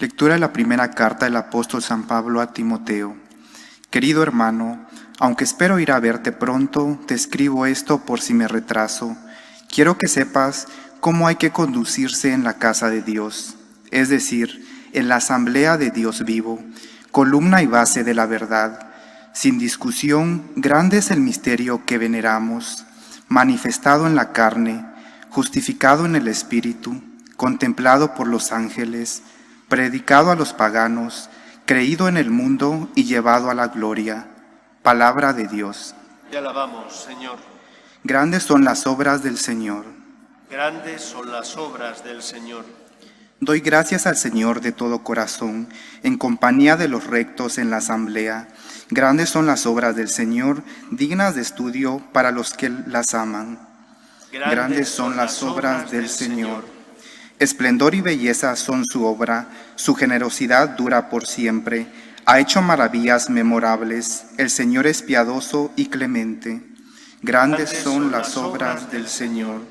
Lectura de la primera carta del apóstol San Pablo a Timoteo. Querido hermano, aunque espero ir a verte pronto, te escribo esto por si me retraso. Quiero que sepas cómo hay que conducirse en la casa de Dios, es decir, en la asamblea de Dios vivo, columna y base de la verdad. Sin discusión, grande es el misterio que veneramos, manifestado en la carne, justificado en el Espíritu, contemplado por los ángeles, predicado a los paganos, creído en el mundo y llevado a la gloria. Palabra de Dios. Te alabamos, Señor. Grandes son las obras del Señor. Grandes son las obras del Señor. Doy gracias al Señor de todo corazón, en compañía de los rectos en la asamblea. Grandes son las obras del Señor, dignas de estudio para los que las aman. Grandes son las obras del Señor. Esplendor y belleza son su obra, su generosidad dura por siempre. Ha hecho maravillas memorables, el Señor es piadoso y clemente. Grandes son las obras del Señor.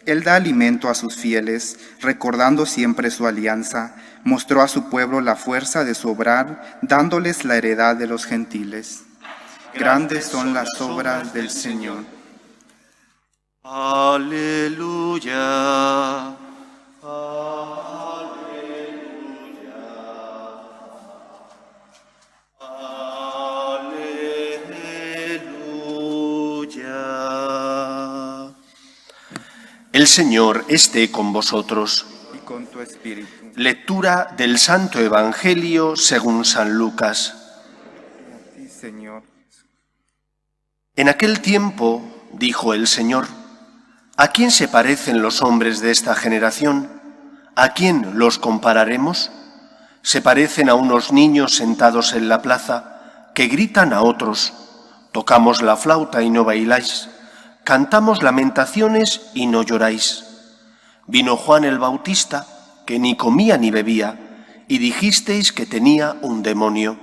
Él da alimento a sus fieles, recordando siempre su alianza. Mostró a su pueblo la fuerza de su obrar, dándoles la heredad de los gentiles. Grandes son las obras del Señor. Aleluya. El Señor esté con vosotros. Y con tu espíritu. Lectura del Santo Evangelio según San Lucas. Sí, Señor. En aquel tiempo dijo el Señor: ¿A quién se parecen los hombres de esta generación? ¿A quién los compararemos? Se parecen a unos niños sentados en la plaza que gritan a otros: tocamos la flauta y no bailáis. Cantamos lamentaciones y no lloráis. Vino Juan el Bautista, que ni comía ni bebía, y dijisteis que tenía un demonio.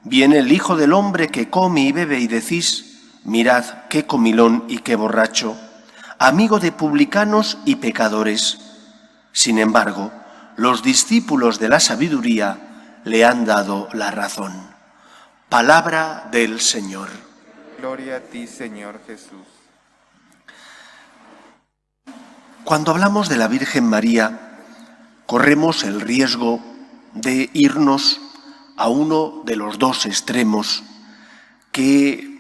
Viene el Hijo del Hombre que come y bebe y decís: mirad qué comilón y qué borracho, amigo de publicanos y pecadores. Sin embargo, los discípulos de la sabiduría le han dado la razón. Palabra del Señor. Gloria a ti, Señor Jesús. Cuando hablamos de la Virgen María, corremos el riesgo de irnos a uno de los dos extremos que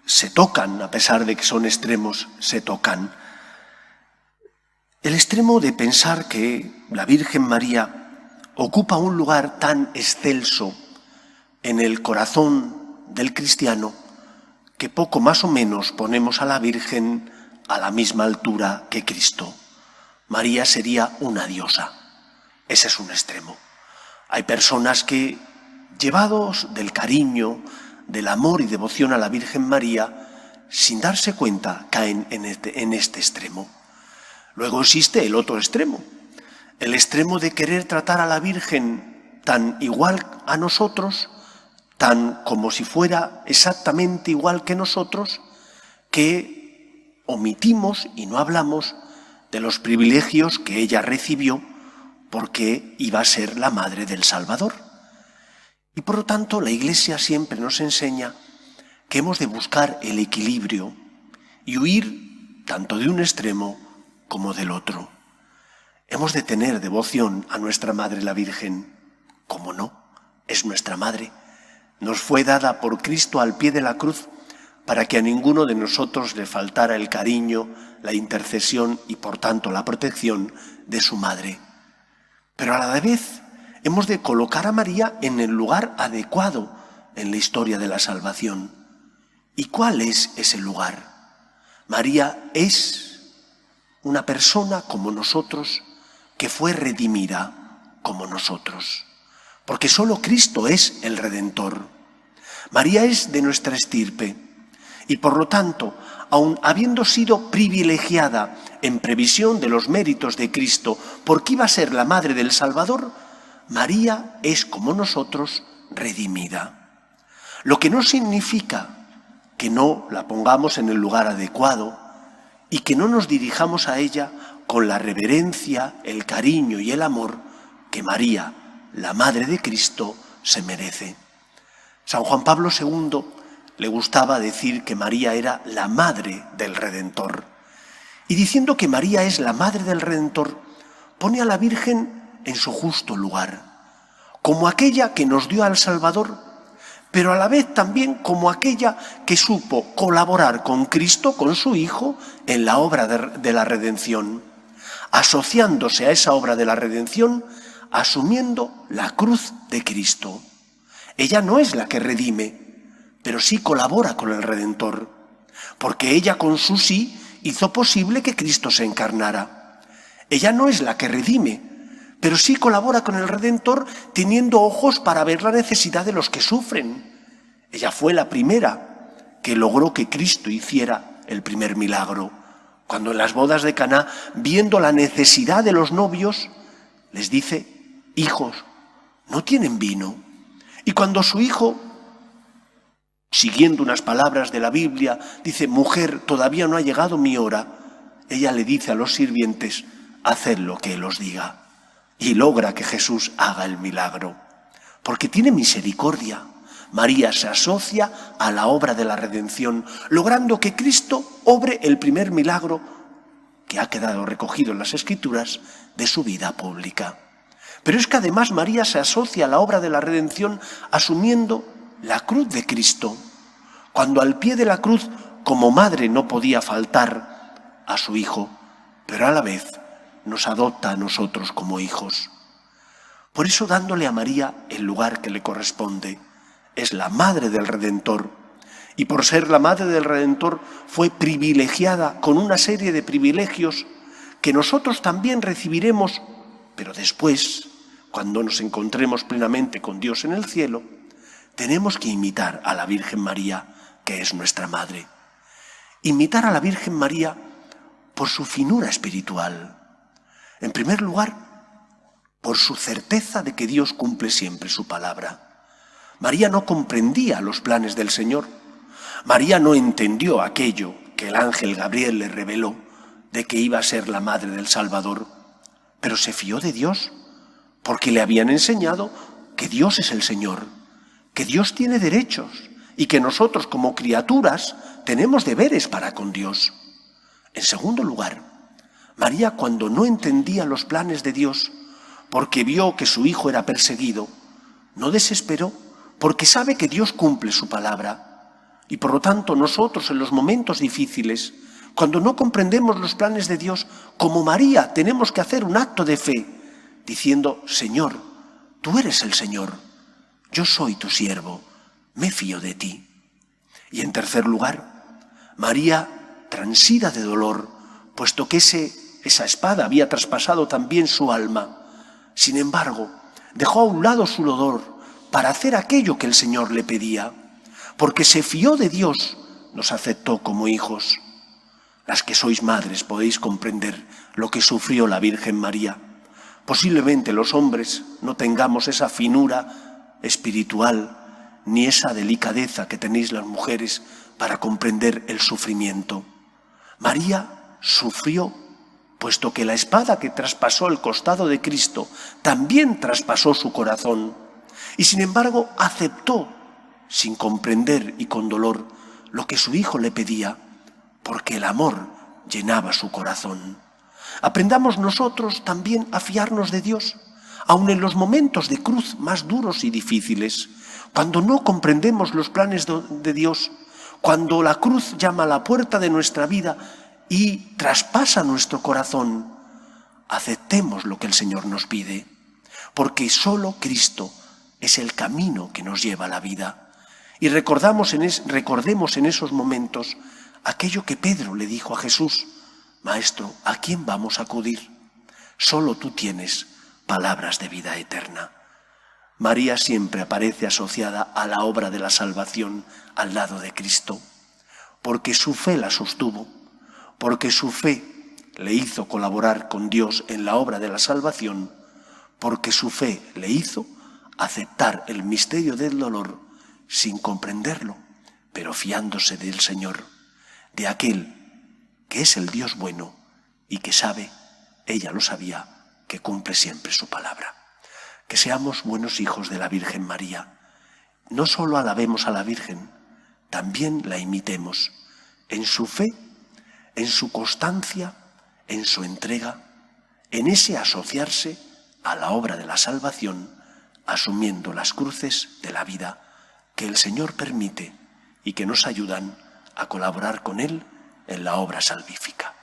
se tocan, a pesar de que son extremos, se tocan. El extremo de pensar que la Virgen María ocupa un lugar tan excelso en el corazón del cristiano que poco más o menos ponemos a la Virgen a la misma altura que Cristo. María sería una diosa. Ese es un extremo. Hay personas que, llevados del cariño, del amor y devoción a la Virgen María, sin darse cuenta, caen en este extremo. Luego existe el otro extremo, el extremo de querer tratar a la Virgen tan igual a nosotros, tan como si fuera exactamente igual que nosotros, que omitimos y no hablamos de los privilegios que ella recibió porque iba a ser la madre del Salvador. Y por lo tanto la Iglesia siempre nos enseña que hemos de buscar el equilibrio y huir tanto de un extremo como del otro. Hemos de tener devoción a nuestra Madre la Virgen. ¿Cómo no? Es nuestra Madre. Nos fue dada por Cristo al pie de la cruz para que a ninguno de nosotros le faltara el cariño, la intercesión y por tanto la protección de su Madre. Pero a la vez hemos de colocar a María en el lugar adecuado en la historia de la salvación. ¿Y cuál es ese lugar? María es una persona como nosotros que fue redimida como nosotros, porque solo Cristo es el Redentor. María es de nuestra estirpe y por lo tanto, aun habiendo sido privilegiada en previsión de los méritos de Cristo, porque iba a ser la madre del Salvador, María es como nosotros redimida. Lo que no significa que no la pongamos en el lugar adecuado y que no nos dirijamos a ella con la reverencia, el cariño y el amor que María la Madre de Cristo, se merece. San Juan Pablo II le gustaba decir que María era la Madre del Redentor. Y diciendo que María es la Madre del Redentor, pone a la Virgen en su justo lugar, como aquella que nos dio al Salvador, pero a la vez también como aquella que supo colaborar con Cristo, con su Hijo, en la obra de la redención, asociándose a esa obra de la redención, asumiendo la cruz de Cristo. Ella no es la que redime, pero sí colabora con el Redentor, porque ella con su sí hizo posible que Cristo se encarnara. Ella no es la que redime, pero sí colabora con el Redentor teniendo ojos para ver la necesidad de los que sufren. Ella fue la primera que logró que Cristo hiciera el primer milagro, cuando en las bodas de Caná, viendo la necesidad de los novios, les dice: hijos, no tienen vino. Y cuando su hijo, siguiendo unas palabras de la Biblia, dice: mujer, todavía no ha llegado mi hora, ella le dice a los sirvientes: haced lo que él os diga. Y logra que Jesús haga el milagro, porque tiene misericordia. María se asocia a la obra de la redención, logrando que Cristo obre el primer milagro que ha quedado recogido en las Escrituras de su vida pública. Pero es que además María se asocia a la obra de la redención asumiendo la cruz de Cristo, cuando al pie de la cruz, como madre, no podía faltar a su Hijo, pero a la vez nos adopta a nosotros como hijos. Por eso, dándole a María el lugar que le corresponde, es la Madre del Redentor, y por ser la Madre del Redentor fue privilegiada con una serie de privilegios que nosotros también recibiremos, pero después, cuando nos encontremos plenamente con Dios en el cielo, tenemos que imitar a la Virgen María, que es nuestra Madre. Imitar a la Virgen María por su finura espiritual. En primer lugar, por su certeza de que Dios cumple siempre su palabra. María no comprendía los planes del Señor. María no entendió aquello que el ángel Gabriel le reveló de que iba a ser la madre del Salvador, pero se fió de Dios, porque le habían enseñado que Dios es el Señor, que Dios tiene derechos y que nosotros como criaturas tenemos deberes para con Dios. En segundo lugar, María, cuando no entendía los planes de Dios, porque vio que su hijo era perseguido, no desesperó, porque sabe que Dios cumple su palabra. Y por lo tanto nosotros en los momentos difíciles, cuando no comprendemos los planes de Dios, como María tenemos que hacer un acto de fe, diciendo: Señor, tú eres el Señor, yo soy tu siervo, me fío de ti. Y en tercer lugar, María, transida de dolor, puesto que esa espada había traspasado también su alma, sin embargo, dejó a un lado su dolor para hacer aquello que el Señor le pedía, porque se fió de Dios, nos aceptó como hijos. Las que sois madres podéis comprender lo que sufrió la Virgen María. Posiblemente los hombres no tengamos esa finura espiritual ni esa delicadeza que tenéis las mujeres para comprender el sufrimiento. María sufrió, puesto que la espada que traspasó el costado de Cristo también traspasó su corazón, y sin embargo aceptó, sin comprender y con dolor, lo que su Hijo le pedía, porque el amor llenaba su corazón. Aprendamos nosotros también a fiarnos de Dios, aun en los momentos de cruz más duros y difíciles, cuando no comprendemos los planes de Dios, cuando la cruz llama a la puerta de nuestra vida y traspasa nuestro corazón. Aceptemos lo que el Señor nos pide, porque solo Cristo es el camino que nos lleva a la vida. Y recordemos en esos momentos aquello que Pedro le dijo a Jesús: Maestro, ¿a quién vamos a acudir? Solo tú tienes palabras de vida eterna. María siempre aparece asociada a la obra de la salvación al lado de Cristo, porque su fe la sostuvo, porque su fe le hizo colaborar con Dios en la obra de la salvación, porque su fe le hizo aceptar el misterio del dolor sin comprenderlo, pero fiándose del Señor, de aquel que es el Dios bueno y que sabe, ella lo sabía, que cumple siempre su palabra. que seamos buenos hijos de la Virgen María. No solo alabemos a la Virgen, también la imitemos en su fe, en su constancia, en su entrega, en ese asociarse a la obra de la salvación, asumiendo las cruces de la vida que el Señor permite y que nos ayudan a colaborar con Él en la obra salvífica.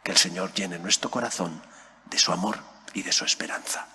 Que el Señor llene nuestro corazón de su amor y de su esperanza.